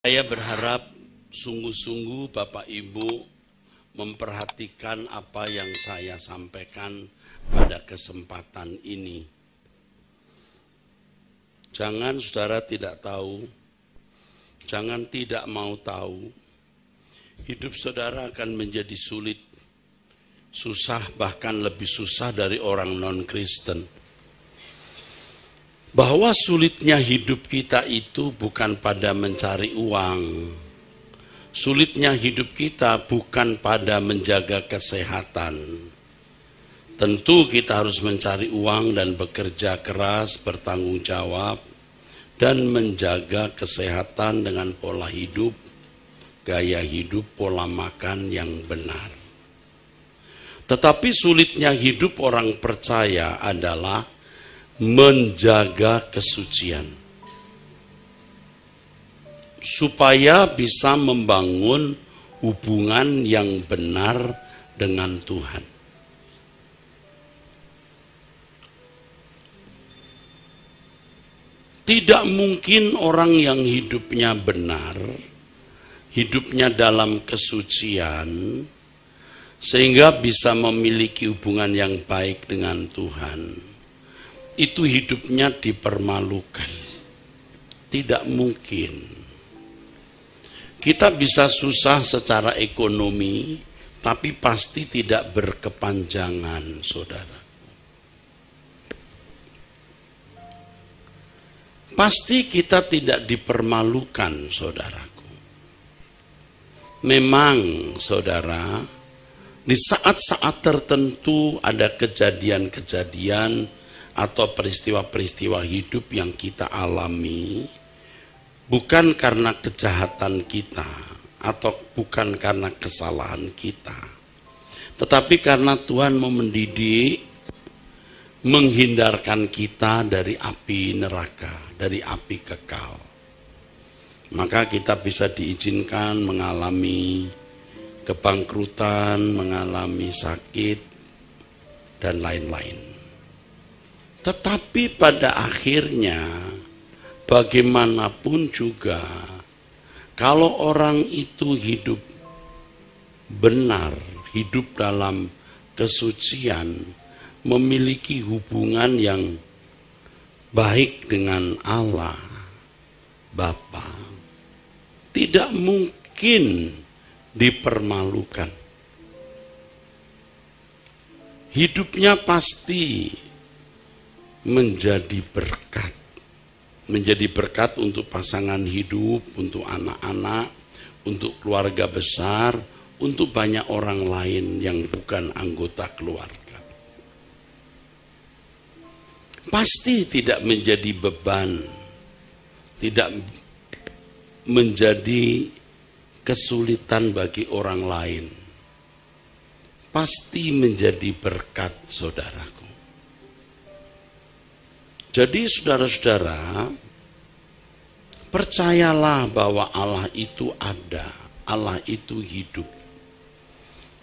Saya berharap sungguh-sungguh Bapak Ibu memperhatikan apa yang saya sampaikan pada kesempatan ini. Jangan saudara tidak tahu, jangan tidak mau tahu. Hidup saudara akan menjadi sulit, susah, bahkan lebih susah dari orang non-Kristen. Bahwa sulitnya hidup kita itu bukan pada mencari uang. Sulitnya hidup kita bukan pada menjaga kesehatan. Tentu kita harus mencari uang dan bekerja keras, bertanggung jawab, dan menjaga kesehatan dengan pola hidup, gaya hidup, pola makan yang benar. Tetapi sulitnya hidup orang percaya adalah menjaga kesucian supaya bisa membangun hubungan yang benar dengan Tuhan. Tidak mungkin orang yang hidupnya benar, hidupnya dalam kesucian, sehingga bisa memiliki hubungan yang baik dengan Tuhan, itu hidupnya dipermalukan. Tidak mungkin. Kita bisa susah secara ekonomi, tapi pasti tidak berkepanjangan, saudara. Pasti kita tidak dipermalukan, saudaraku. Memang, saudara, di saat-saat tertentu ada kejadian-kejadian atau peristiwa-peristiwa hidup yang kita alami, bukan karena kejahatan kita atau bukan karena kesalahan kita, tetapi karena Tuhan mau mendidik, menghindarkan kita dari api neraka, dari api kekal. Maka kita bisa diizinkan mengalami kebangkrutan, mengalami sakit, dan lain-lain. Tetapi pada akhirnya, bagaimanapun juga, kalau orang itu hidup benar, hidup dalam kesucian, memiliki hubungan yang baik dengan Allah, Bapa, tidak mungkin dipermalukan. Hidupnya pasti menjadi berkat. Menjadi berkat untuk pasangan hidup, untuk anak-anak, untuk keluarga besar, untuk banyak orang lain yang bukan anggota keluarga. Pasti tidak menjadi beban, tidak menjadi kesulitan bagi orang lain. Pasti menjadi berkat, saudaraku. Jadi saudara-saudara, percayalah bahwa Allah itu ada, Allah itu hidup.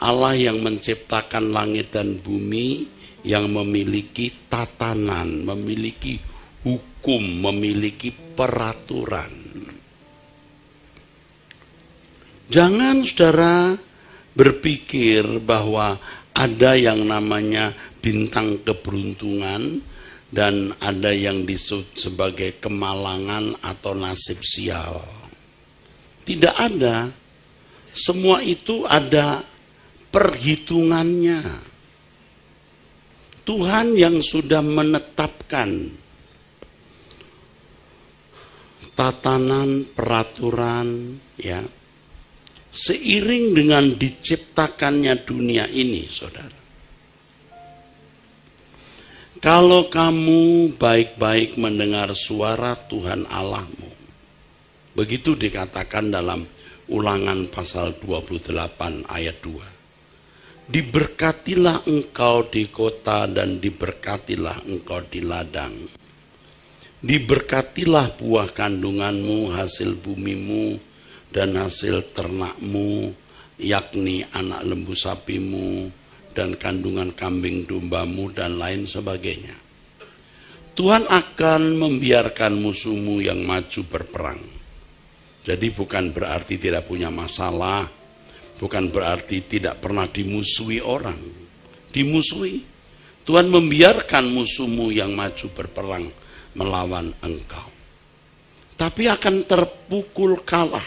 Allah yang menciptakan langit dan bumi, yang memiliki tatanan, memiliki hukum, memiliki peraturan. Jangan saudara berpikir bahwa ada yang namanya bintang keberuntungan, dan ada yang disebut sebagai kemalangan atau nasib sial. Tidak ada. Semua itu ada perhitungannya. Tuhan yang sudah menetapkan tatanan, peraturan, ya, seiring dengan diciptakannya dunia ini, saudara. Kalau kamu baik-baik mendengar suara Tuhan Allahmu, begitu dikatakan dalam Ulangan pasal 28 ayat 2. Diberkatilah engkau di kota dan diberkatilah engkau di ladang. Diberkatilah buah kandunganmu, hasil bumimu, dan hasil ternakmu, yakni anak lembu sapimu, dan kandungan kambing dombamu, dan lain sebagainya. Tuhan akan membiarkan musuhmu yang maju berperang, Jadi bukan berarti tidak punya masalah, bukan berarti tidak pernah dimusuhi orang. Dimusuhi. Tuhan membiarkan musuhmu yang maju berperang melawan engkau. Tapi akan terpukul kalah.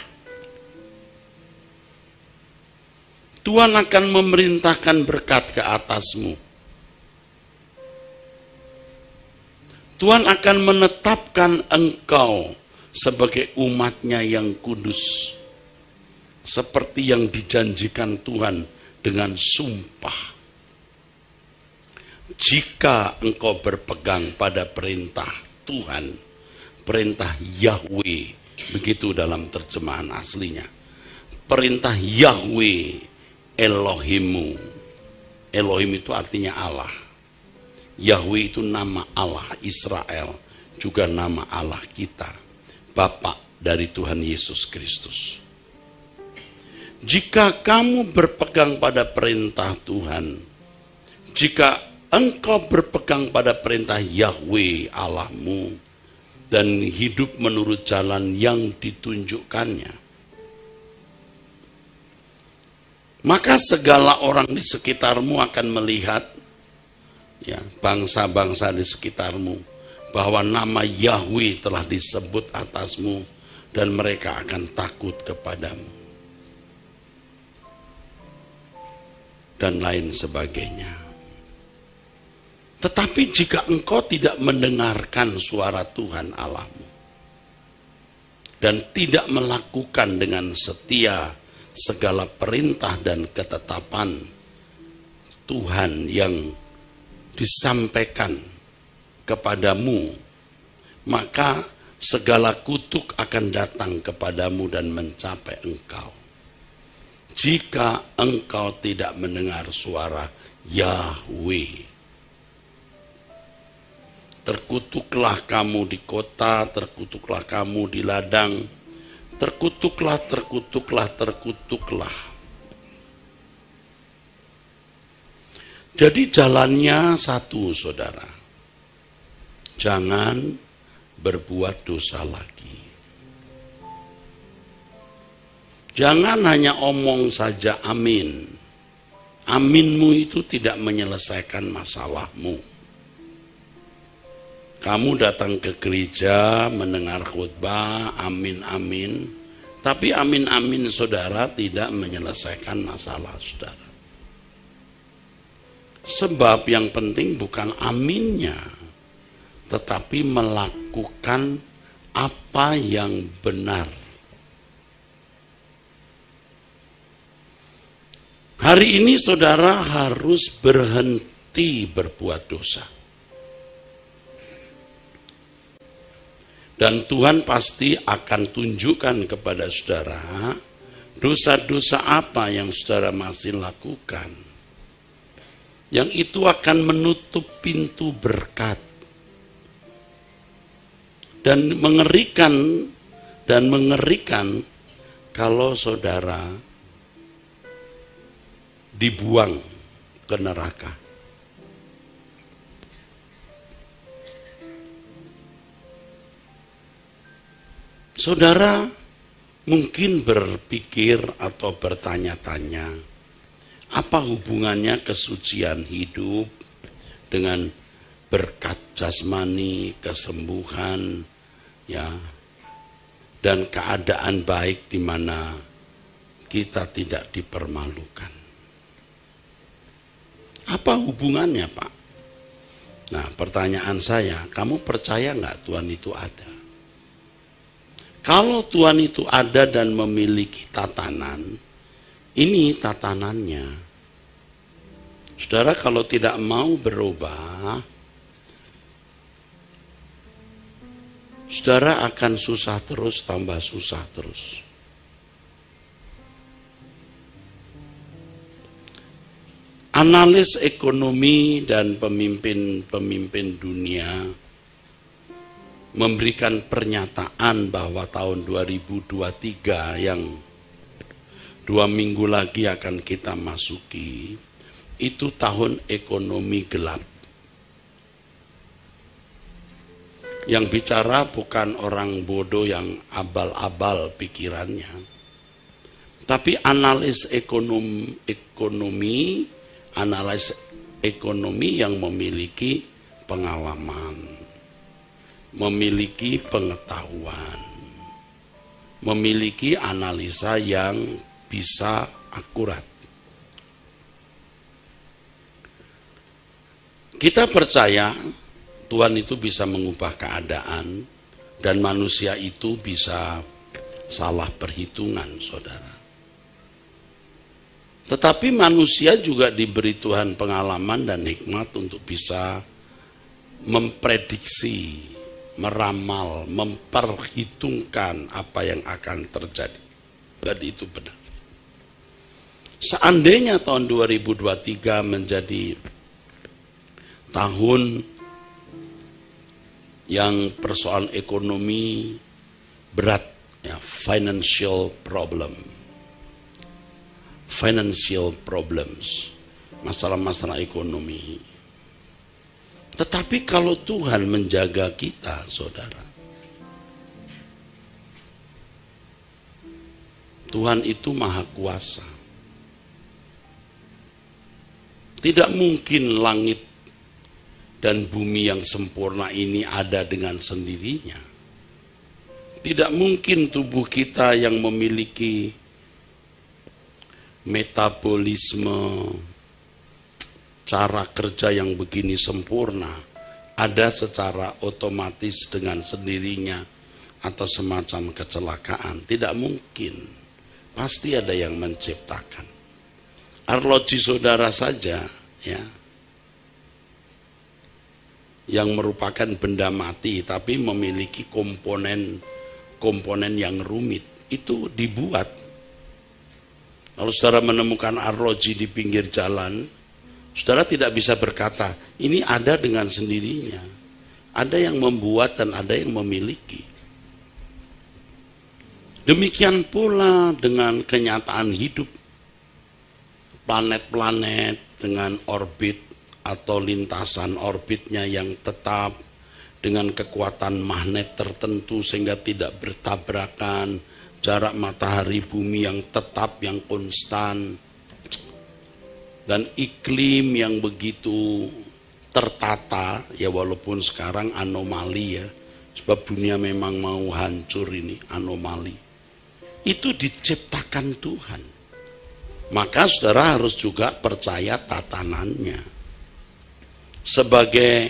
Tuhan akan memerintahkan berkat ke atasmu. Tuhan akan menetapkan engkau sebagai umatnya yang kudus. Seperti yang dijanjikan Tuhan dengan sumpah. Jika engkau berpegang pada perintah Tuhan, perintah Yahweh, begitu dalam terjemahan aslinya. Perintah Yahweh Elohimmu. Elohim itu artinya Allah. Yahweh itu nama Allah Israel, juga nama Allah kita, Bapa dari Tuhan Yesus Kristus. Jika kamu berpegang pada perintah Tuhan, jika engkau berpegang pada perintah Yahweh Allahmu dan hidup menurut jalan yang ditunjukkannya, maka segala orang di sekitarmu akan melihat, ya, bangsa-bangsa di sekitarmu, bahwa nama Yahweh telah disebut atasmu dan mereka akan takut kepadamu. Dan lain sebagainya. Tetapi jika engkau tidak mendengarkan suara Tuhan Allahmu dan tidak melakukan dengan setia segala perintah dan ketetapan Tuhan yang disampaikan kepadamu, maka segala kutuk akan datang kepadamu dan mencapai engkau. Jika engkau tidak mendengar suara Yahweh. Terkutuklah kamu di kota, terkutuklah kamu di ladang, terkutuklah, terkutuklah, terkutuklah. Jadi jalannya satu, saudara. Jangan berbuat dosa lagi. Jangan hanya omong saja amin. Aminmu itu tidak menyelesaikan masalahmu. Kamu datang ke gereja, mendengar khutbah, amin-amin. Tapi amin-amin saudara tidak menyelesaikan masalah saudara. Sebab yang penting bukan aminnya, tetapi melakukan apa yang benar. Hari ini saudara harus berhenti berbuat dosa. Dan Tuhan pasti akan tunjukkan kepada saudara dosa-dosa apa yang saudara masih lakukan. Yang itu akan menutup pintu berkat. Dan mengerikan kalau saudara dibuang ke neraka. Saudara mungkin berpikir atau bertanya-tanya, apa hubungannya kesucian hidup dengan berkat jasmani, kesembuhan, ya, dan keadaan baik di mana kita tidak dipermalukan. Apa hubungannya, Pak? Nah, pertanyaan saya, kamu percaya nggak Tuhan itu ada? Kalau Tuhan itu ada dan memiliki tatanan, ini tatanannya. Saudara kalau tidak mau berubah, saudara akan susah terus, tambah susah terus. Analis ekonomi dan pemimpin dunia memberikan pernyataan bahwa tahun 2023 yang 2 minggu lagi akan kita masuki, itu tahun ekonomi gelap. Yang bicara bukan orang bodoh yang abal-abal pikirannya, tapi analis ekonomi yang memiliki pengalaman, memiliki pengetahuan, memiliki analisa yang bisa akurat. Kita percaya Tuhan itu bisa mengubah keadaan dan manusia itu bisa salah perhitungan, saudara. Tetapi manusia juga diberi Tuhan pengalaman dan hikmat untuk bisa memprediksi, meramal, memperhitungkan apa yang akan terjadi. Dan itu benar. Seandainya tahun 2023 menjadi tahun yang persoalan ekonomi berat, ya, financial problems, masalah-masalah ekonomi. Tetapi kalau Tuhan menjaga kita, saudara, Tuhan itu maha kuasa. Tidak mungkin langit dan bumi yang sempurna ini ada dengan sendirinya. Tidak mungkin tubuh kita yang memiliki metabolisme, cara kerja yang begini sempurna, ada secara otomatis dengan sendirinya atau semacam kecelakaan. Tidak mungkin. Pasti ada yang menciptakan. Arloji saudara saja, ya, yang merupakan benda mati tapi memiliki komponen yang rumit, itu dibuat. Kalau saudara menemukan arloji di pinggir jalan, saudara tidak bisa berkata, ini ada dengan sendirinya. Ada yang membuat dan ada yang memiliki. Demikian pula dengan kenyataan hidup. Planet-planet dengan orbit atau lintasan orbitnya yang tetap, dengan kekuatan magnet tertentu sehingga tidak bertabrakan, jarak matahari bumi yang tetap, yang konstan, dan iklim yang begitu tertata, ya walaupun sekarang anomali, ya, sebab dunia memang mau hancur, ini anomali. Itu diciptakan Tuhan. Maka saudara harus juga percaya tatanannya. Sebagai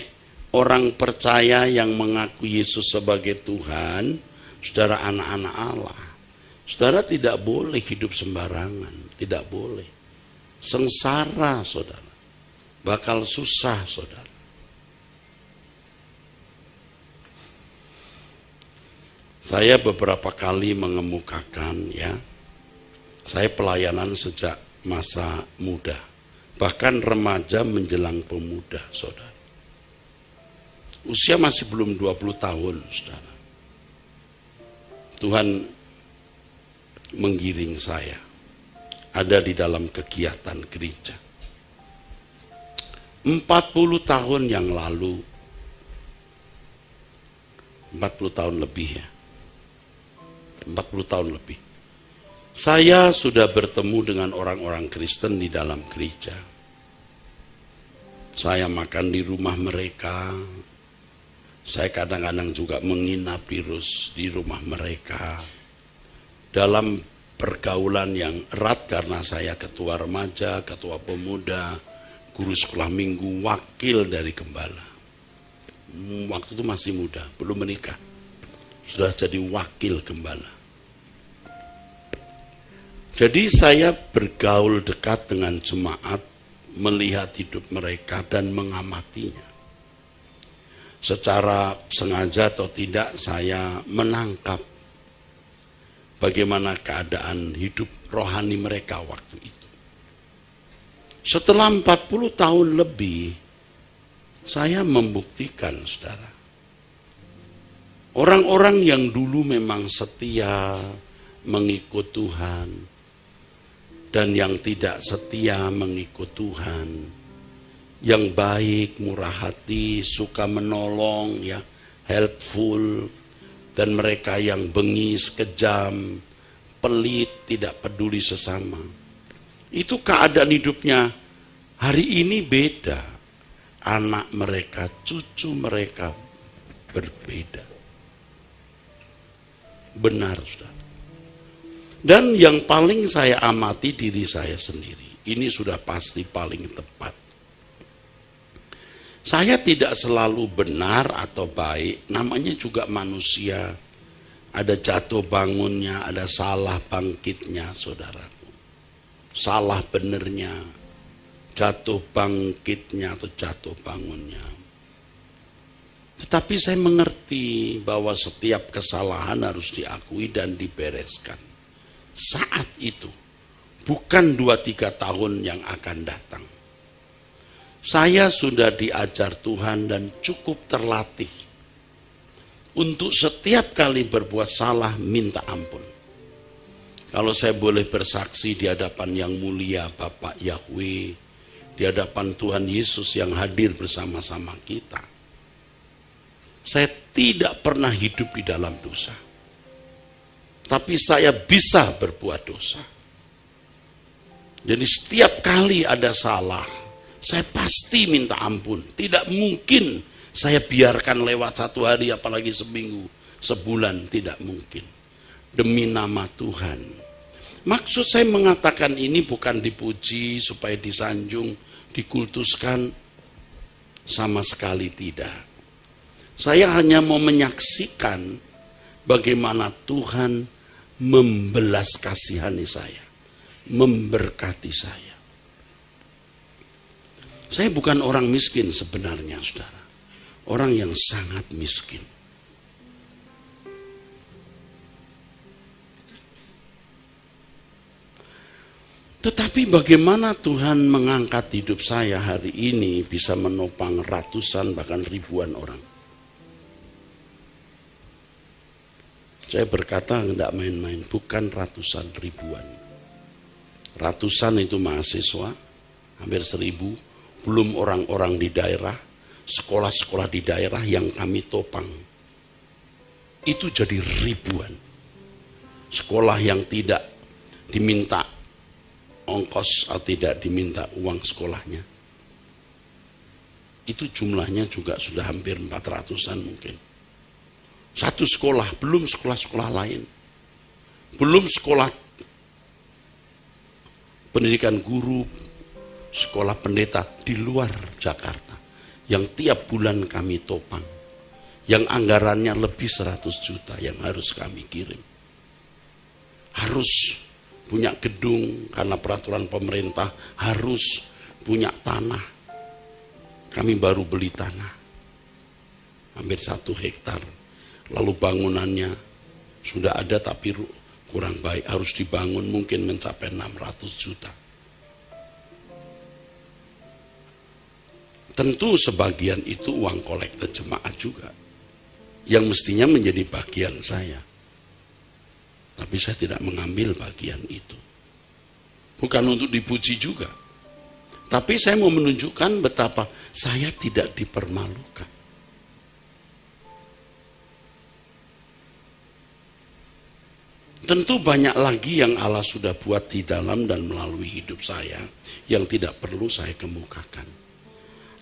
orang percaya yang mengaku Yesus sebagai Tuhan, saudara anak-anak Allah, saudara tidak boleh hidup sembarangan, tidak boleh. Sengsara, saudara. Bakal susah, saudara. Saya beberapa kali mengemukakan, ya, saya pelayanan sejak masa muda, bahkan remaja menjelang pemuda, saudara. Usia masih belum 20 tahun, saudara. Tuhan menggiring saya ada di dalam kegiatan gereja. 40 tahun yang lalu, 40 tahun lebih, ya, 40 tahun lebih, saya sudah bertemu dengan orang-orang Kristen di dalam gereja. Saya makan di rumah mereka. Saya kadang-kadang juga menginap di rumah mereka. Dalam pergaulan yang erat karena saya ketua remaja, ketua pemuda, guru sekolah minggu, wakil dari gembala. Waktu itu masih muda, belum menikah. Sudah jadi wakil gembala. Jadi saya bergaul dekat dengan jemaat, melihat hidup mereka dan mengamatinya. Secara sengaja atau tidak, saya menangkap bagaimana keadaan hidup rohani mereka waktu itu. Setelah 40 tahun lebih, saya membuktikan, saudara, orang-orang yang dulu memang setia mengikut Tuhan dan yang tidak setia mengikut Tuhan, yang baik, murah hati, suka menolong, ya, helpful, dan mereka yang bengis, kejam, pelit, tidak peduli sesama. Itu keadaan hidupnya hari ini beda. Anak mereka, cucu mereka berbeda. Benar, saudara. Dan yang paling saya amati diri saya sendiri. Ini sudah pasti paling tepat. Saya tidak selalu benar atau baik, namanya juga manusia. Ada jatuh bangunnya, ada salah bangkitnya, saudaraku. Salah benernya, jatuh bangkitnya atau jatuh bangunnya. Tetapi saya mengerti bahwa setiap kesalahan harus diakui dan dibereskan. Saat itu, bukan 2-3 tahun yang akan datang. Saya sudah diajar Tuhan dan cukup terlatih untuk setiap kali berbuat salah minta ampun. Kalau saya boleh bersaksi di hadapan yang mulia Bapak Yahweh, di hadapan Tuhan Yesus yang hadir bersama-sama kita, saya tidak pernah hidup di dalam dosa. Tapi saya bisa berbuat dosa. Jadi setiap kali ada salah, saya pasti minta ampun. Tidak mungkin saya biarkan lewat 1 hari, apalagi seminggu, sebulan, tidak mungkin. Demi nama Tuhan. Maksud saya mengatakan ini bukan dipuji supaya disanjung, dikultuskan, sama sekali tidak. Saya hanya mau menyaksikan bagaimana Tuhan membelas kasihani saya, memberkati saya. Saya bukan orang miskin sebenarnya, saudara. Orang yang sangat miskin. Tetapi bagaimana Tuhan mengangkat hidup saya hari ini bisa menopang ratusan bahkan ribuan orang. Saya berkata tidak main-main, bukan ratusan, ribuan. Ratusan itu mahasiswa, hampir 1000. Belum orang-orang di daerah, sekolah-sekolah di daerah yang kami topang. Itu jadi ribuan. Sekolah yang tidak diminta ongkos atau tidak diminta uang sekolahnya. Itu jumlahnya juga sudah hampir 400-an mungkin. Satu sekolah, belum sekolah-sekolah lain. Belum sekolah pendidikan guru, sekolah pendeta di luar Jakarta. Yang tiap bulan kami topang. Yang anggarannya lebih 100 juta yang harus kami kirim. Harus punya gedung karena peraturan pemerintah, harus punya tanah. Kami baru beli tanah. Hampir 1 hektar. Lalu bangunannya sudah ada tapi kurang baik, harus dibangun mungkin mencapai 600 juta. Tentu sebagian itu uang kolekte jemaat juga, yang mestinya menjadi bagian saya. Tapi saya tidak mengambil bagian itu. Bukan untuk dipuji juga. Tapi saya mau menunjukkan betapa saya tidak dipermalukan. Tentu banyak lagi yang Allah sudah buat di dalam dan melalui hidup saya yang tidak perlu saya kemukakan.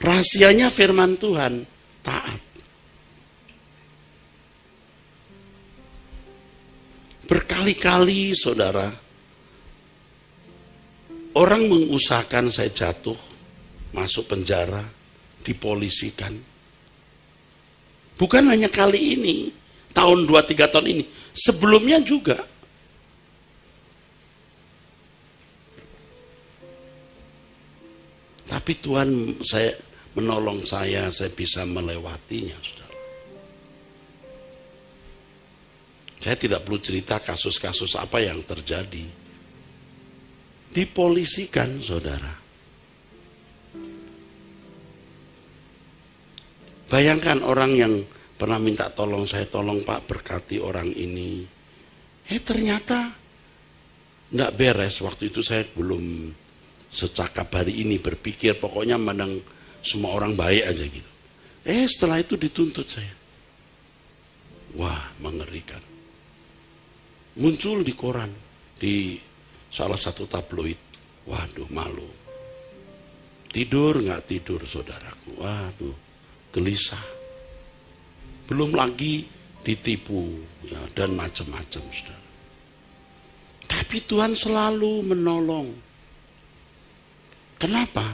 Rahasianya firman Tuhan, taat. Berkali-kali saudara, orang mengusahakan saya jatuh, masuk penjara, dipolisikan. Bukan hanya kali ini, tahun 2-3 tahun ini, sebelumnya juga. Tapi Tuhan menolong saya bisa melewatinya, saudara. Saya tidak perlu cerita kasus-kasus apa yang terjadi. Dipolisikan, saudara. Bayangkan orang yang pernah minta tolong saya, tolong Pak berkati orang ini. Ternyata enggak beres. Waktu itu saya belum secakap hari ini berpikir, pokoknya mandang semua orang baik aja gitu. Setelah itu dituntut saya. Wah, mengerikan. Muncul di koran, di salah satu tabloid. Waduh, malu. Tidur nggak tidur saudaraku. Waduh, gelisah. Belum lagi ditipu ya, dan macam-macam saudara. Tapi Tuhan selalu menolong. Kenapa?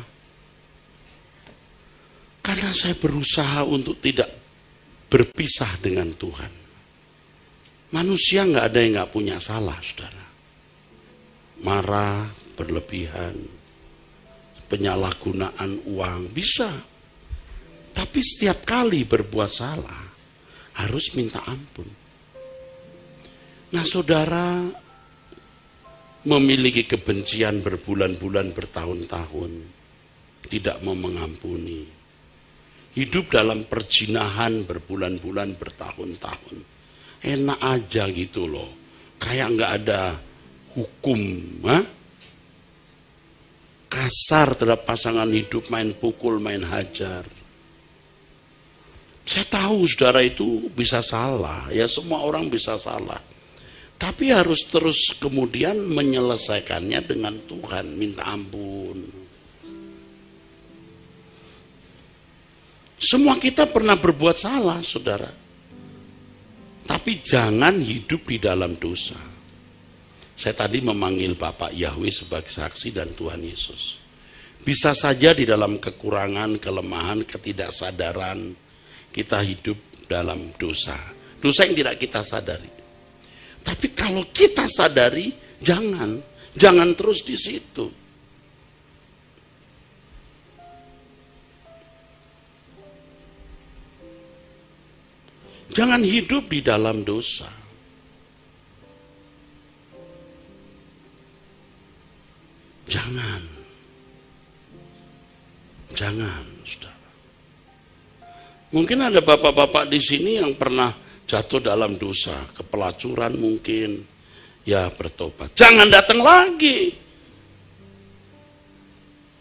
Karena saya berusaha untuk tidak berpisah dengan Tuhan. Manusia nggak ada yang nggak punya salah, saudara. Marah, berlebihan, penyalahgunaan uang, bisa. Tapi setiap kali berbuat salah, harus minta ampun. Nah, saudara memiliki kebencian berbulan-bulan, bertahun-tahun, tidak mau mengampuni. Hidup dalam perjinahan berbulan-bulan, bertahun-tahun. Enak aja gitu loh. Kayak nggak ada hukum. Kasar terhadap pasangan hidup, main pukul, main hajar. Saya tahu saudara itu bisa salah. Ya semua orang bisa salah. Tapi harus terus kemudian menyelesaikannya dengan Tuhan, minta ampun. Semua kita pernah berbuat salah, saudara. Tapi jangan hidup di dalam dosa. Saya tadi memanggil Bapak Yahweh sebagai saksi dan Tuhan Yesus. Bisa saja di dalam kekurangan, kelemahan, ketidaksadaran, kita hidup dalam dosa. Dosa yang tidak kita sadari. Tapi kalau kita sadari, jangan terus di situ. Jangan hidup di dalam dosa. Jangan, saudara. Mungkin ada bapak-bapak di sini yang pernah jatuh dalam dosa, kepelacuran mungkin, ya bertobat. Jangan datang lagi.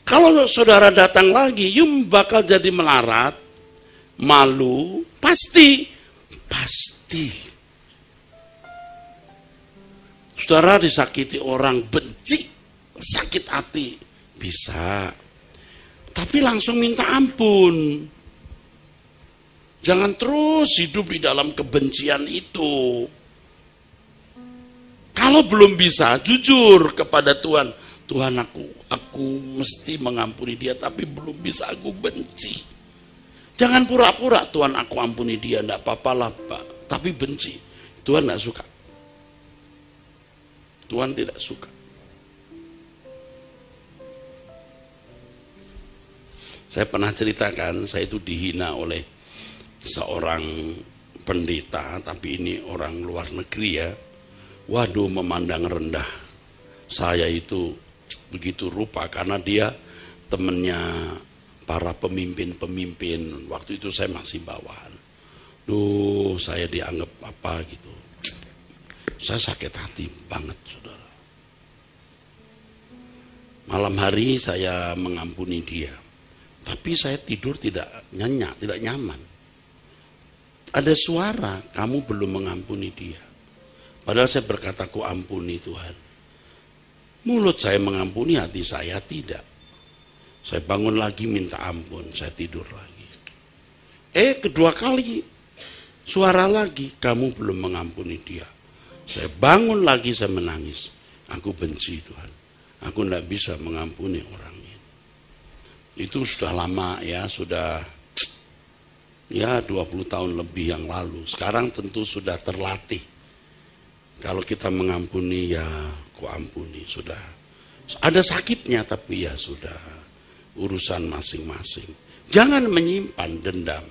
Kalau saudara datang lagi, bakal jadi melarat, malu, pasti. Saudara disakiti orang, benci, sakit hati, bisa. Tapi langsung minta ampun. Jangan terus hidup di dalam kebencian itu. Kalau belum bisa, jujur kepada Tuhan. Tuhan, aku mesti mengampuni dia, tapi belum bisa, aku benci. Jangan pura-pura, Tuhan aku ampuni dia, enggak apa-apa lah Pak. Tapi benci. Tuhan enggak suka. Tuhan tidak suka. Saya pernah ceritakan, saya itu dihina oleh seorang pendeta, tapi ini orang luar negeri ya. Waduh, memandang rendah saya itu begitu rupa, karena dia temannya para pemimpin-pemimpin. Waktu itu saya masih bawahan. Duh, saya dianggap apa gitu. Saya sakit hati banget, saudara. Malam hari saya mengampuni dia. Tapi saya tidur tidak nyenyak, tidak nyaman. Ada suara, kamu belum mengampuni dia. Padahal saya berkata, ku ampuni Tuhan. Mulut saya mengampuni, hati saya tidak. Saya bangun lagi minta ampun, saya tidur lagi. Kedua kali, suara lagi, kamu belum mengampuni dia. Saya bangun lagi, saya menangis. Aku benci Tuhan. Aku tidak bisa mengampuni orang ini. Itu sudah lama ya, sudah 20 tahun lebih yang lalu. Sekarang tentu sudah terlatih. Kalau kita mengampuni ya ku ampuni, sudah. Ada sakitnya tapi ya sudah. Urusan masing-masing. Jangan menyimpan dendam.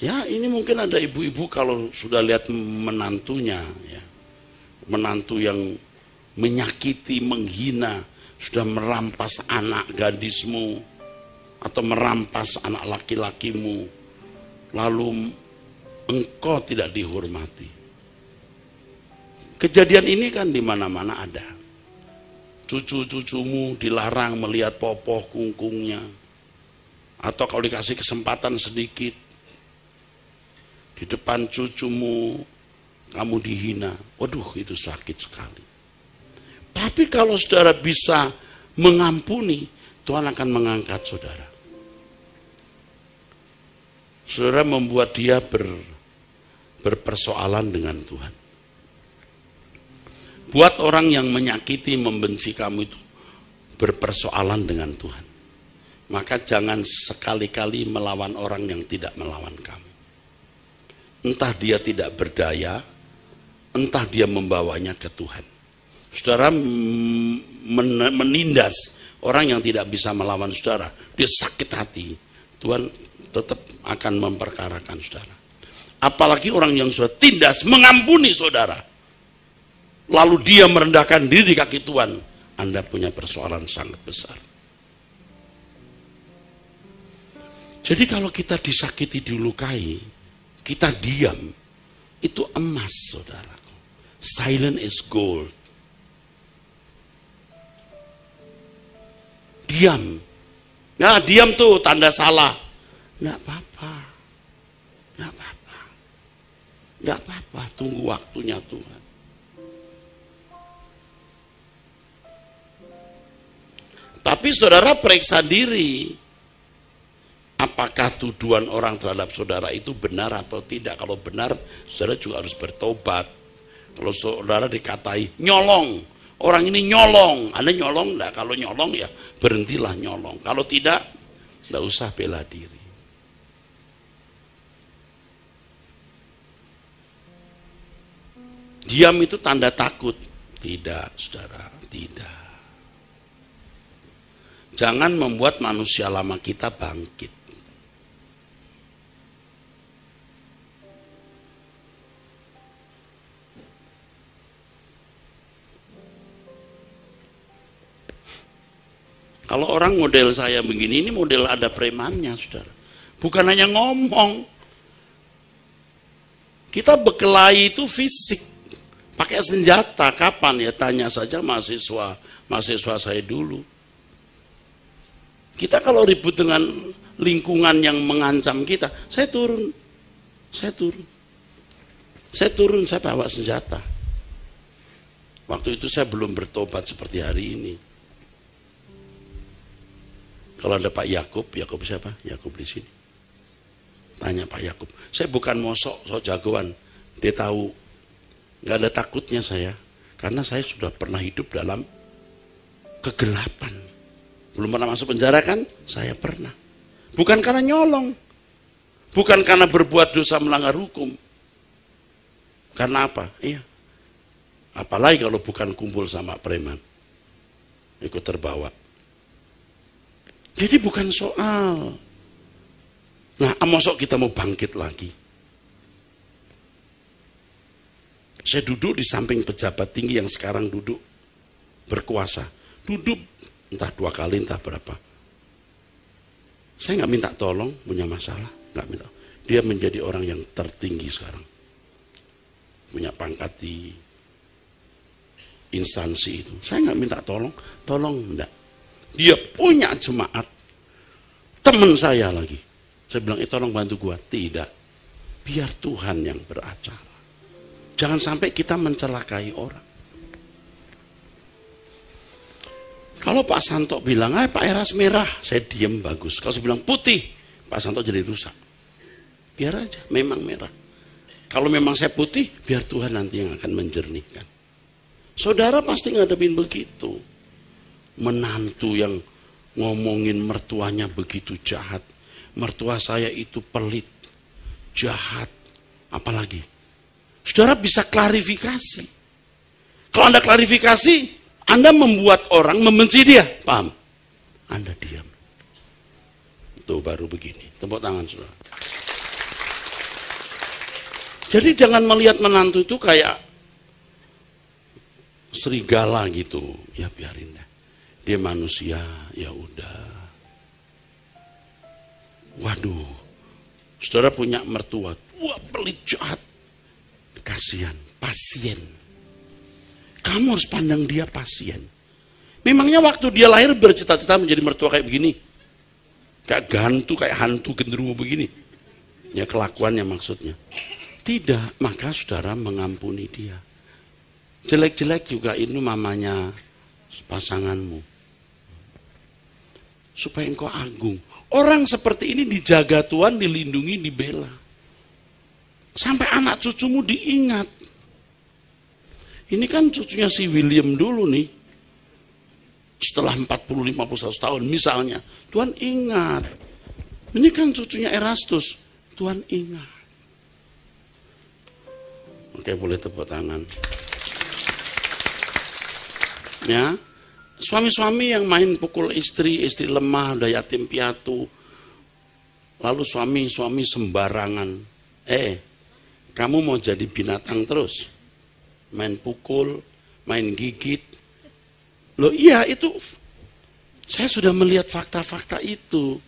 Ya, ini mungkin ada ibu-ibu kalau sudah lihat menantunya, ya. Menantu yang menyakiti, menghina, sudah merampas anak gadismu, atau merampas anak laki-lakimu, lalu engkau tidak dihormati. Kejadian ini kan di mana-mana ada. Cucu-cucumu dilarang melihat popoh kungkungnya, atau kalau dikasih kesempatan sedikit, di depan cucumu kamu dihina. Waduh, itu sakit sekali. Tapi kalau saudara bisa mengampuni, Tuhan akan mengangkat saudara. Saudara membuat dia berpersoalan dengan Tuhan. Buat orang yang menyakiti, membenci kamu itu berpersoalan dengan Tuhan. Maka jangan sekali-kali melawan orang yang tidak melawan kamu. Entah dia tidak berdaya, entah dia membawanya ke Tuhan. Saudara menindas orang yang tidak bisa melawan saudara, dia sakit hati. Tuhan tetap akan memperkarakan saudara. Apalagi orang yang sudah tindas mengampuni saudara, lalu dia merendahkan diri di kaki Tuhan, Anda punya persoalan sangat besar. Jadi kalau kita disakiti, dilukai, kita diam, itu emas, saudaraku. Silent is gold. Diam. Ya, diam tuh tanda salah. Nggak apa-apa. Nggak apa-apa. Nggak apa-apa, tunggu waktunya Tuhan. Tapi saudara periksa diri. Apakah tuduhan orang terhadap saudara itu benar atau tidak? Kalau benar, saudara juga harus bertobat. Kalau saudara dikatai nyolong, orang ini nyolong, Anda nyolong enggak? Kalau nyolong ya berhentilah nyolong. Kalau tidak, enggak usah bela diri. Diam itu tanda takut. Tidak, saudara, tidak. Jangan membuat manusia lama kita bangkit. Kalau orang model saya begini, ini model ada premannya, saudara. Bukan hanya ngomong. Kita berkelahi itu fisik. Pakai senjata, kapan ya? Tanya saja mahasiswa saya dulu. Kita kalau ribut dengan lingkungan yang mengancam kita, saya turun, saya bawa senjata. Waktu itu saya belum bertobat seperti hari ini. Kalau ada Pak Yakub siapa? Yakub di sini. Tanya Pak Yakub. Saya bukan mau sok jagoan. Dia tahu, nggak ada takutnya saya, karena saya sudah pernah hidup dalam kegelapan. Belum pernah masuk penjara kan? Saya pernah. Bukan karena nyolong. Bukan karena berbuat dosa melanggar hukum. Karena apa? Iya. Apalagi kalau bukan kumpul sama preman. Ikut terbawa. Jadi bukan soal. Nah, mosok kita mau bangkit lagi. Saya duduk di samping pejabat tinggi yang sekarang duduk berkuasa. Duduk entah 2 kali, entah berapa. Saya nggak minta tolong, punya masalah, nggak minta. Dia menjadi orang yang tertinggi sekarang, punya pangkat di instansi itu. Saya nggak minta tolong enggak. Dia punya jemaat, teman saya lagi. Saya bilang, tolong bantu gua. Tidak, biar Tuhan yang beracara. Jangan sampai kita mencelakai orang. Kalau Pak Santo bilang, Pak Eras merah, saya diem bagus. Kalau saya bilang putih, Pak Santo jadi rusak. Biar aja, memang merah. Kalau memang saya putih, biar Tuhan nanti yang akan menjernihkan. Saudara pasti ngadepin begitu. Menantu yang ngomongin mertuanya begitu jahat. Mertua saya itu pelit, jahat, apalagi. Saudara bisa klarifikasi. Kalau Anda klarifikasi, Anda membuat orang membenci dia, paham? Anda diam. Itu baru begini. Tepuk tangan, saudara. Jadi jangan melihat menantu itu kayak serigala gitu. Ya biarin deh. Dia manusia, ya udah. Waduh, saudara punya mertua, wah pelit jahat. Kasihan, pasien. Kamu harus pandang dia pasien. Memangnya waktu dia lahir bercita-cita menjadi mertua kayak begini? Kayak hantu genderuwo begini? Ya kelakuannya maksudnya. Tidak, maka saudara mengampuni dia. Jelek-jelek juga ini mamanya pasanganmu. Supaya engkau agung. Orang seperti ini dijaga Tuhan, dilindungi, dibela. Sampai anak cucumu diingat. Ini kan cucunya si William dulu nih. Setelah 40-51 tahun misalnya. Tuhan ingat. Ini kan cucunya Erastus. Tuhan ingat. Oke, boleh tepuk tangan. Ya, suami-suami yang main pukul istri, istri lemah, udah yatim piatu. Lalu suami-suami sembarangan. Kamu mau jadi binatang terus? Main pukul, main gigit. Loh iya itu, saya sudah melihat fakta-fakta itu.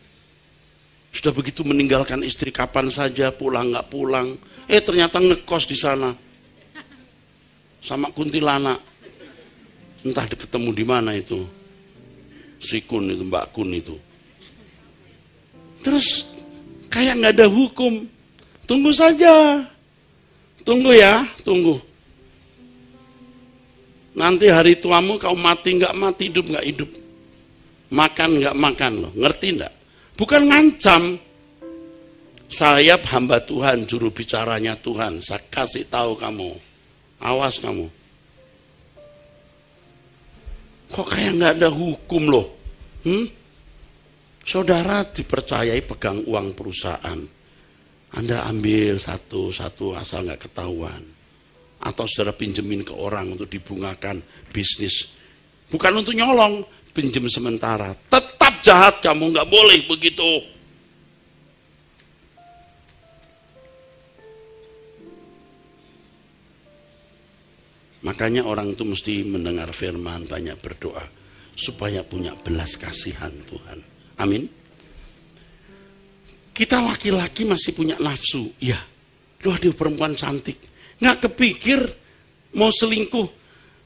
Sudah begitu meninggalkan istri kapan saja, pulang nggak pulang. Ternyata ngekos di sana. Sama kuntilanak. Entah ketemu di mana itu. Si Kun itu, Mbak Kun itu. Terus kayak nggak ada hukum. Tunggu saja. Tunggu ya, tunggu. Nanti hari tuamu kau mati nggak mati, hidup nggak hidup. Makan nggak makan loh, ngerti nggak? Bukan ngancam. Saya hamba Tuhan, juru bicaranya Tuhan. Saya kasih tahu kamu. Awas kamu. Kok kayak nggak ada hukum loh? Saudara dipercayai pegang uang perusahaan. Anda ambil satu-satu asal nggak ketahuan. Atau saudara pinjemin ke orang untuk dibungakan bisnis. Bukan untuk nyolong, pinjem sementara. Tetap jahat kamu, nggak boleh begitu. Makanya orang itu mesti mendengar firman, banyak berdoa. Supaya punya belas kasihan Tuhan. Amin. Kita laki-laki masih punya nafsu. Ya, loh dia perempuan cantik. Nggak kepikir mau selingkuh.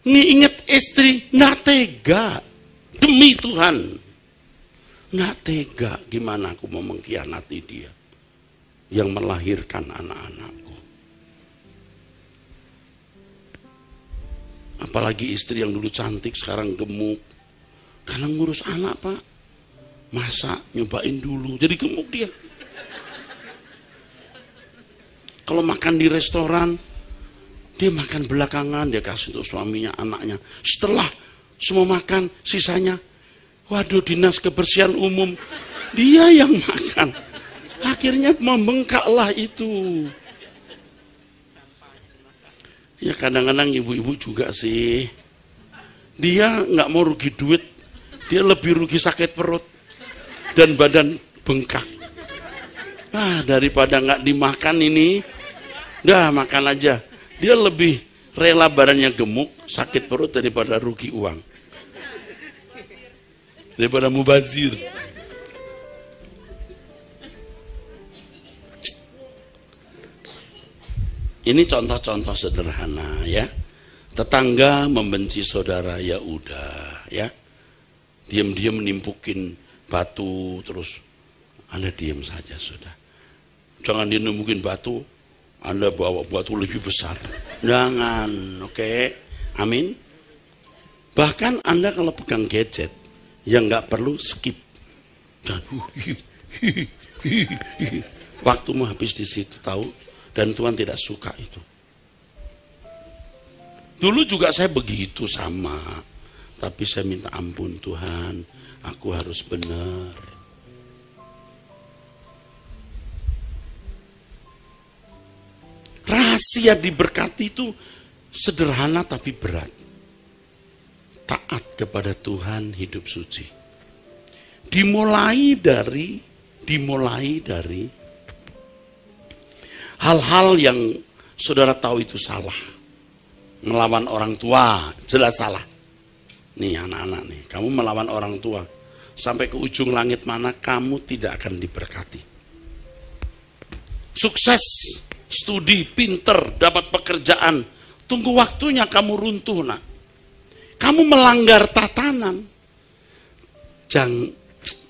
Nginget istri, nggak tega. Demi Tuhan. Nggak tega, gimana aku mau mengkhianati dia. Yang melahirkan anak-anakku. Apalagi istri yang dulu cantik, sekarang gemuk. Karena ngurus anak, Pak. Masa nyobain dulu, jadi gemuk dia. Kalau makan di restoran, dia makan belakangan, dia kasih untuk suaminya, anaknya. Setelah semua makan, sisanya, waduh dinas kebersihan umum, dia yang makan. Akhirnya membengkaklah itu. Ya kadang-kadang ibu-ibu juga sih. Dia nggak mau rugi duit, dia lebih rugi sakit perut dan badan bengkak. Daripada nggak dimakan ini, dah makan aja. Dia lebih rela badannya gemuk, sakit perut daripada rugi uang. Daripada mubazir. Ini contoh-contoh sederhana ya. Tetangga membenci saudara, ya udah ya. Diam-diam nimpukin batu terus. Anda diam saja sudah. Jangan dia nimpukin batu, Anda bawa batu lebih besar. Jangan, oke? Amin. Bahkan Anda kalau pegang gadget yang nggak perlu skip. Dan waktumu habis di situ, tahu? Dan Tuhan tidak suka itu. Dulu juga saya begitu sama. Tapi saya minta ampun Tuhan. Aku harus benar. Rahasia diberkati itu sederhana tapi berat. Taat kepada Tuhan, hidup suci. Dimulai dari hal-hal yang saudara tahu itu salah. Melawan orang tua, jelas salah. Nih anak-anak nih, kamu melawan orang tua. Sampai ke ujung langit mana kamu tidak akan diberkati. Sukses, studi, pinter, dapat pekerjaan. Tunggu waktunya kamu runtuh nak. Kamu melanggar tatanan.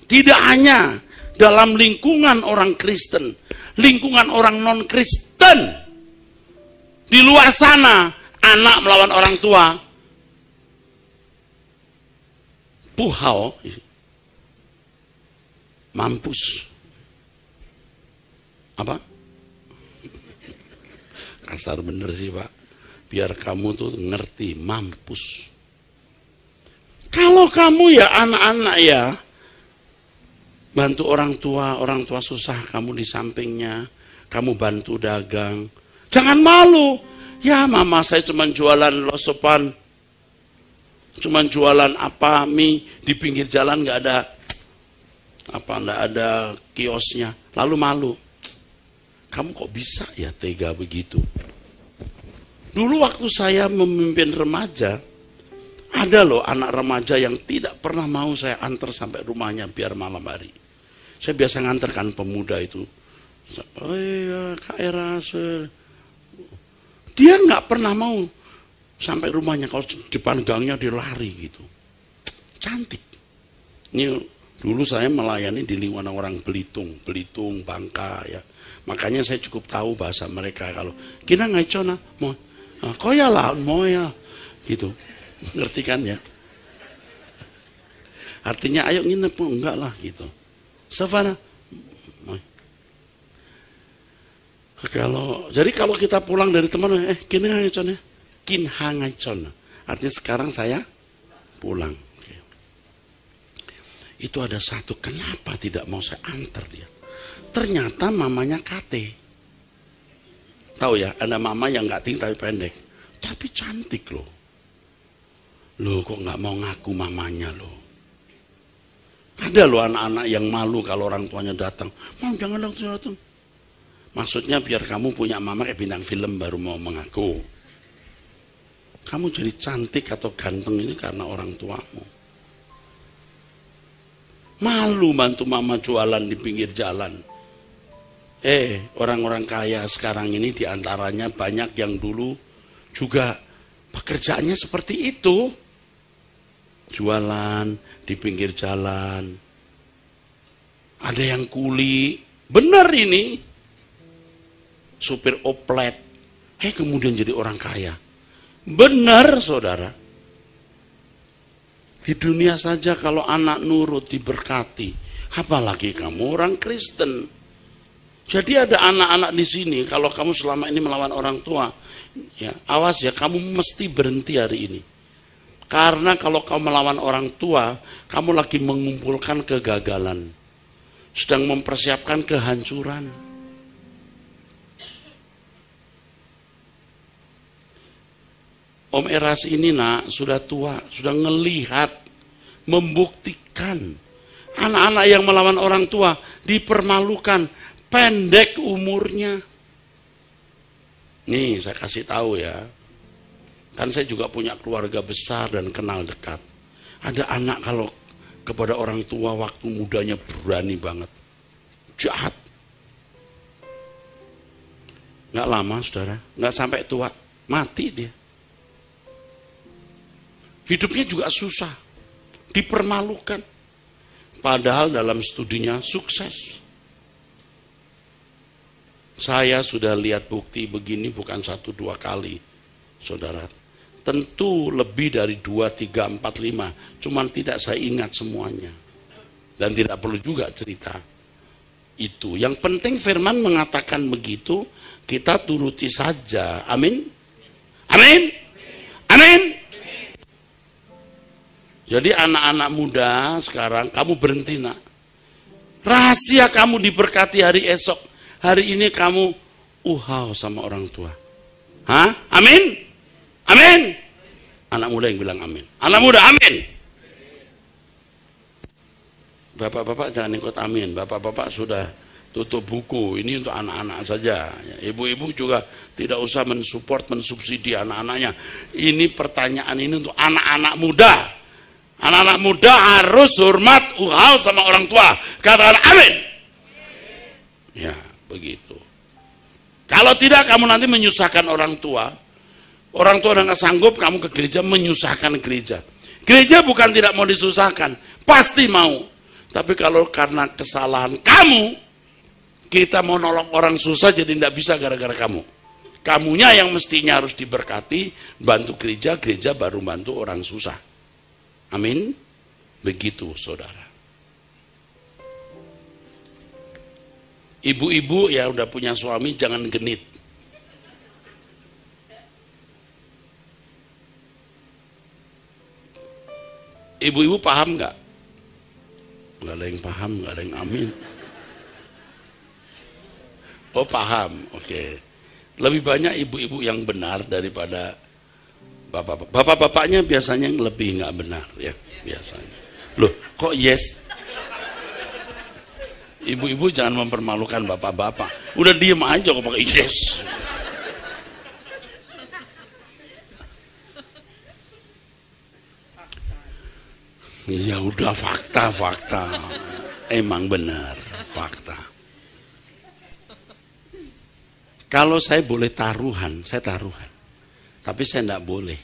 Tidak hanya dalam lingkungan orang Kristen. lingkungan orang non-Kristen. Di luar sana, anak melawan orang tua, puhau, mampus. Apa? Kasar bener sih Pak. Biar kamu tuh ngerti, mampus. Kalau kamu ya anak-anak ya, bantu orang tua susah, kamu di sampingnya, kamu bantu dagang. Jangan malu. Ya mama saya cuma jualan losopan, cuma jualan apa, mie di pinggir jalan nggak ada kiosnya. Lalu malu. Kamu kok bisa ya tega begitu? Dulu waktu saya memimpin remaja, ada loh anak remaja yang tidak pernah mau saya antar sampai rumahnya biar malam hari. Saya biasa nganterkan pemuda itu. Oh iya, Kak Eras. Dia nggak pernah mau sampai rumahnya. Kalau depan gangnya dia lari gitu. Cantik. Ini dulu saya melayani di lingkungan orang Belitung, Bangka ya. Makanya saya cukup tahu bahasa mereka. Kalau kina ngaicona, mau koya lah, mau ya, gitu. Ngerti kan ya? Artinya ayo nginep, enggak lah gitu. Savana. Jadi kalau kita pulang dari teman, kini ngacon ya, kin hangacon. Artinya sekarang saya pulang. Itu ada satu, kenapa tidak mau saya antar dia? Ternyata mamanya kate. Tahu ya, ada mama yang nggak tinggi tapi pendek, tapi cantik loh. Loh kok nggak mau ngaku mamanya loh. Ada loh anak-anak yang malu kalau orang tuanya datang. Mam jangan datang. Maksudnya biar kamu punya mama kayak bintang film baru mau mengaku. Kamu jadi cantik atau ganteng ini karena orang tuamu. Malu bantu mama jualan di pinggir jalan. Orang-orang kaya sekarang ini diantaranya banyak yang dulu juga pekerjaannya seperti itu. Jualan di pinggir jalan. Ada yang kuli. Benar ini. Supir oplet. Kemudian jadi orang kaya. Benar saudara. Di dunia saja kalau anak nurut diberkati. Apalagi kamu orang Kristen. Jadi ada anak-anak di sini. Kalau kamu selama ini melawan orang tua. Ya, awas ya kamu mesti berhenti hari ini. Karena kalau kamu melawan orang tua, kamu lagi mengumpulkan kegagalan. Sedang mempersiapkan kehancuran. Om Eras ini nak, sudah tua, sudah ngelihat, membuktikan. Anak-anak yang melawan orang tua, dipermalukan, pendek umurnya. Nih saya kasih tahu ya. Kan saya juga punya keluarga besar dan kenal dekat. Ada anak kalau kepada orang tua waktu mudanya berani banget. Jahat. Nggak lama saudara, nggak sampai tua, mati dia. Hidupnya juga susah, dipermalukan. Padahal dalam studinya sukses. Saya sudah lihat bukti begini bukan 1-2 kali, saudara. Tentu lebih dari 2, 3, 4, 5. Cuman tidak saya ingat semuanya. Dan tidak perlu juga cerita itu. Yang penting firman mengatakan begitu, kita turuti saja. Amin? Amin? Amin? Jadi anak-anak muda sekarang, kamu berhenti nak. Rahasia kamu diberkati hari esok. Hari ini kamu uhau sama orang tua. Hah? Amin? Amin? Anak muda yang bilang amin. Anak muda amin. Bapak-bapak jangan ikut amin. Bapak-bapak sudah tutup buku. Ini untuk anak-anak saja. Ibu-ibu juga tidak usah mensupport, mensubsidi anak-anaknya. Ini pertanyaan ini untuk anak-anak muda. Anak-anak muda harus hormat, uhau sama orang tua. Katakan amin. Ya, begitu. Kalau tidak kamu nanti menyusahkan orang tua. Orang tua udah gak sanggup, kamu ke gereja menyusahkan gereja. Gereja bukan tidak mau disusahkan, pasti mau. Tapi kalau karena kesalahan kamu, Kita mau nolong orang susah jadi tidak bisa gara-gara kamu. Kamunya yang mestinya harus diberkati, bantu gereja, gereja baru bantu orang susah. Amin. Begitu saudara. Ibu-ibu ya udah punya suami jangan genit. Ibu-ibu paham nggak? Nggak ada yang paham, nggak ada yang amin. Oh paham, oke. Lebih banyak ibu-ibu yang benar daripada bapak-bapak. Bapak-bapaknya biasanya yang lebih nggak benar ya biasanya. Loh, kok yes? Ibu-ibu jangan mempermalukan bapak-bapak. Udah diem aja kok pakai yes. Ya udah fakta. Emang benar, fakta. Kalau saya boleh taruhan, saya taruhan. Tapi saya tidak boleh.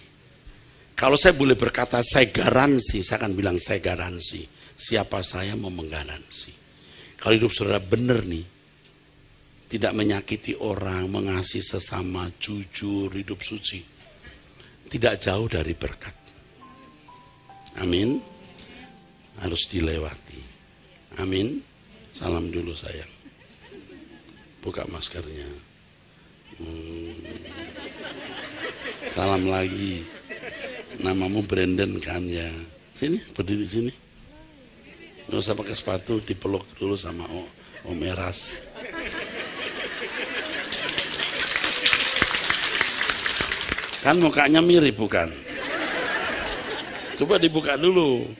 Kalau saya boleh berkata saya garansi, saya akan bilang saya garansi. Siapa saya mau menggaransi. Kalau hidup saudara benar nih, tidak menyakiti orang, mengasihi sesama, jujur, hidup suci. Tidak jauh dari berkat. Amin. Harus dilewati. Amin. Salam dulu sayang. Buka maskernya. Salam lagi. Namamu Brandon kan ya. Sini, berdiri sini. Nggak usah pakai sepatu, dipeluk dulu sama Om Eras. Kan mukanya mirip bukan? Coba dibuka dulu.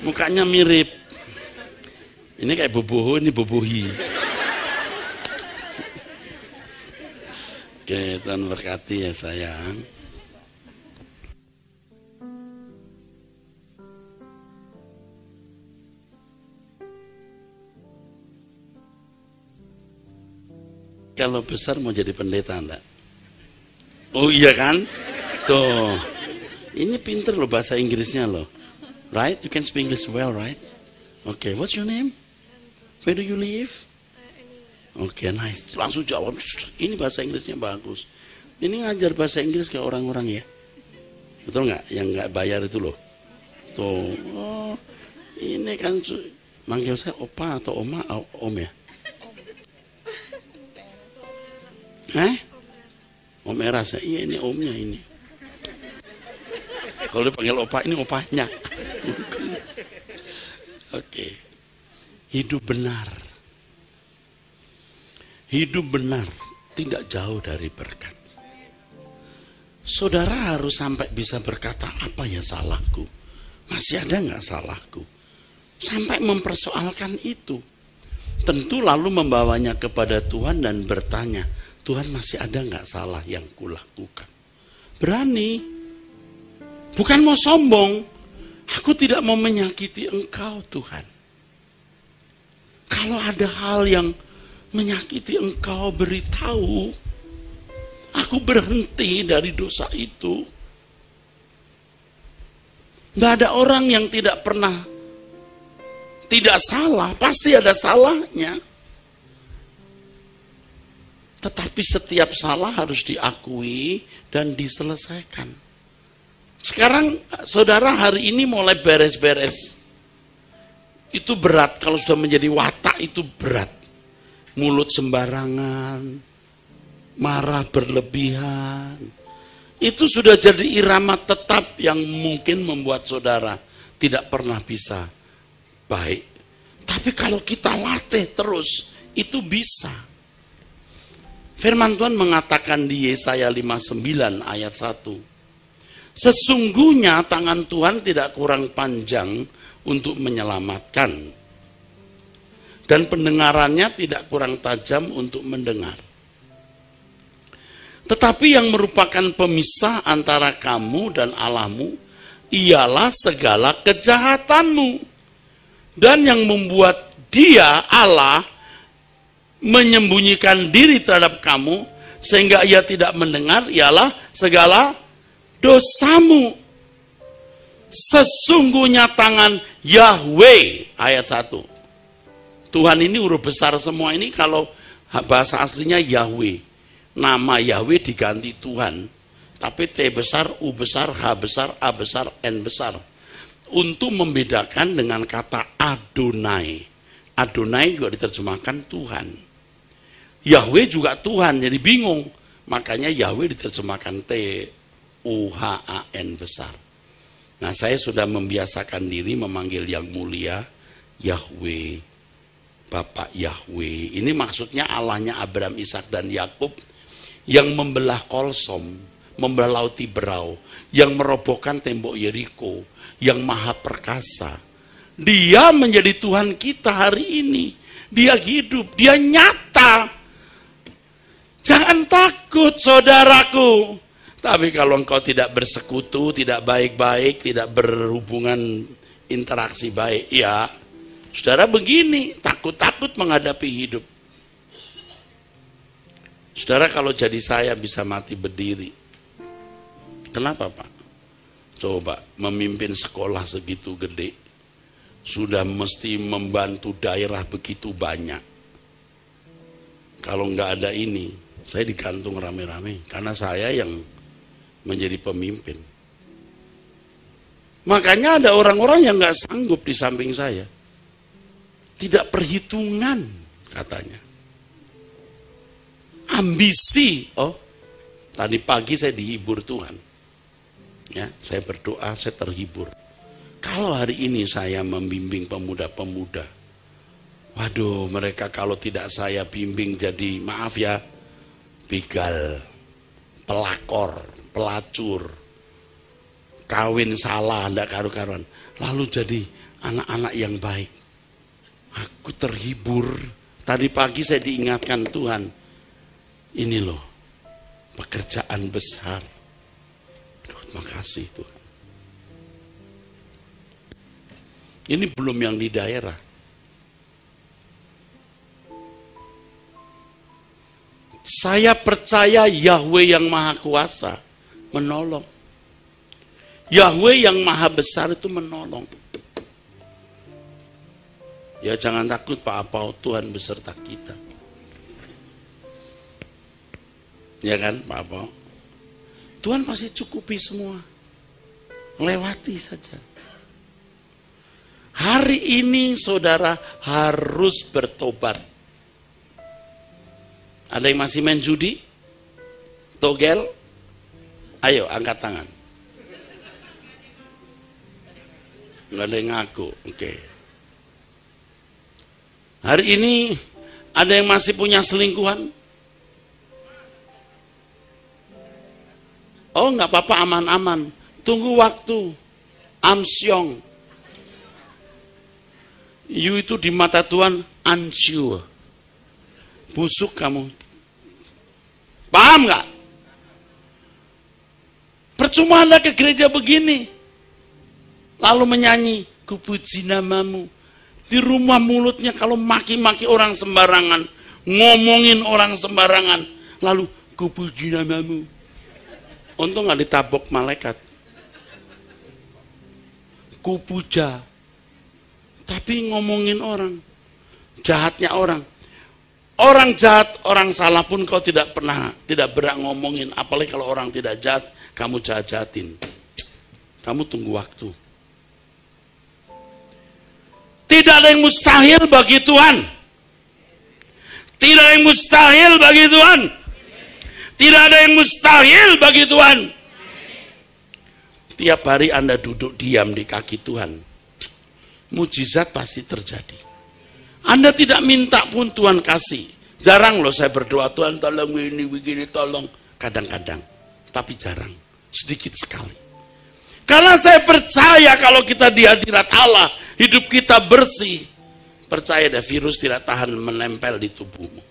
Mukanya mirip. Ini kayak boboho, ini bobohi. Oke, Tuhan berkati ya sayang. Kalau besar mau jadi pendeta enggak? Oh iya kan? Tuh. Ini pinter loh bahasa Inggrisnya loh. Right? You can speak English well, right? Okay, what's your name? Where do you live? Okay, nice. Langsung jawab. Ini bahasa Inggrisnya bagus. Ini ngajar bahasa Inggris ke orang-orang ya. Betul nggak? Yang nggak bayar itu loh. Tuh. Oh, ini kan manggil saya opa atau oma, om ya? Om Eras ya? Iya ini omnya ini. Kalau dipanggil opa, ini opanya. Oke. Hidup benar. Hidup benar tidak jauh dari berkat. Saudara harus sampai bisa berkata, apa ya salahku? Masih ada nggak salahku? Sampai mempersoalkan itu. Tentu lalu membawanya kepada Tuhan dan bertanya, Tuhan masih ada nggak salah yang kulakukan? Berani. Bukan mau sombong. Aku tidak mau menyakiti Engkau Tuhan. Kalau ada hal yang menyakiti Engkau, beritahu. Aku berhenti dari dosa itu. Tidak ada orang yang tidak pernah tidak salah. Pasti ada salahnya. Tetapi setiap salah harus diakui dan diselesaikan. Sekarang saudara hari ini mulai beres-beres. Itu berat, kalau sudah menjadi watak itu berat. Mulut sembarangan, marah berlebihan. Itu sudah jadi irama tetap yang mungkin membuat saudara tidak pernah bisa baik. Tapi kalau kita latih terus, itu bisa. Firman Tuhan mengatakan di Yesaya 59 ayat 1. Sesungguhnya tangan Tuhan tidak kurang panjang untuk menyelamatkan. Dan pendengarannya tidak kurang tajam untuk mendengar. Tetapi yang merupakan pemisah antara kamu dan Allahmu, ialah segala kejahatanmu. Dan yang membuat dia, Allah, menyembunyikan diri terhadap kamu, sehingga ia tidak mendengar, ialah segala dosamu. Sesungguhnya tangan Yahweh, ayat 1. Tuhan ini huruf besar semua ini, kalau bahasa aslinya Yahweh. Nama Yahweh diganti Tuhan. Tapi T besar, U besar, H besar, A besar, N besar. Untuk membedakan dengan kata Adonai. Adonai juga diterjemahkan Tuhan. Yahweh juga Tuhan, jadi bingung. Makanya Yahweh diterjemahkan T, U, H, A, N besar. Nah, saya sudah membiasakan diri memanggil yang mulia Yahweh, Bapak Yahweh. Ini maksudnya Allahnya Abraham, Ishak dan Yakub yang membelah Kolsom, membelah Laut Tiberau, yang merobohkan tembok Yeriko, yang maha perkasa. Dia menjadi Tuhan kita hari ini. Dia hidup, dia nyata. Jangan takut, saudaraku. Tapi kalau engkau tidak bersekutu, tidak baik-baik, tidak berhubungan interaksi baik, ya, saudara begini, takut-takut menghadapi hidup. Saudara, kalau jadi saya bisa mati berdiri. Kenapa, Pak? Coba, memimpin sekolah segitu gede, sudah mesti membantu daerah begitu banyak. Kalau nggak ada ini, saya digantung rame-rame, karena saya yang menjadi pemimpin. Makanya ada orang-orang yang nggak sanggup di samping saya. Tidak perhitungan katanya. Ambisi. Oh, tadi pagi saya dihibur Tuhan. Ya, saya berdoa, saya terhibur. Kalau hari ini saya membimbing pemuda-pemuda, waduh, mereka kalau tidak saya bimbing jadi, maaf ya, begal, pelakor, pelacur, kawin salah, tidak karu-karuan, lalu jadi anak-anak yang baik. Aku terhibur. Tadi pagi saya diingatkan Tuhan, ini loh pekerjaan besar. Terima kasih Tuhan. Ini belum yang di daerah. Saya percaya Yahweh yang Maha Kuasa menolong. Yahweh yang Maha Besar itu menolong. Ya jangan takut Pak Apau, Tuhan beserta kita. Ya kan Pak Apau? Tuhan pasti cukupi semua. Lewati saja. Hari ini saudara harus bertobat. Ada yang masih main judi? Togel? Ayo angkat tangan. Nggak ada yang ngaku. Oke. Hari ini ada yang masih punya selingkuhan? Oh nggak apa-apa, aman-aman. Tunggu waktu. Amsyong. You itu di mata Tuhan unsure. Busuk kamu. Paham nggak? Percuma Anda ke gereja begini. Lalu menyanyi, kupuji namamu. Di rumah mulutnya kalau maki-maki orang sembarangan. Ngomongin orang sembarangan. Lalu, kupuji namamu. Untung nggak ditabok malaikat. Kupuja. Tapi ngomongin orang. Jahatnya orang. Orang jahat, orang salah pun kau tidak berhak ngomongin. Apalagi kalau orang tidak jahat, kamu jahat-jahatin. Kamu tunggu waktu. Tidak ada yang mustahil bagi Tuhan. Tidak ada yang mustahil bagi Tuhan. Tidak ada yang mustahil bagi Tuhan. Tiap hari Anda duduk diam di kaki Tuhan, mujizat pasti terjadi. Anda tidak minta pun Tuhan kasih. Jarang loh saya berdoa, Tuhan tolong ini, begini, tolong. Kadang-kadang, tapi jarang. Sedikit sekali. Karena saya percaya kalau kita di hadirat Allah, hidup kita bersih. Percaya deh, virus tidak tahan menempel di tubuhmu.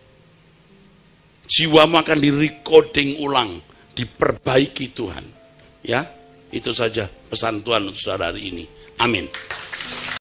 Jiwamu akan di-recording ulang, diperbaiki Tuhan. Ya, itu saja pesan Tuhan untuk saudara hari ini. Amin.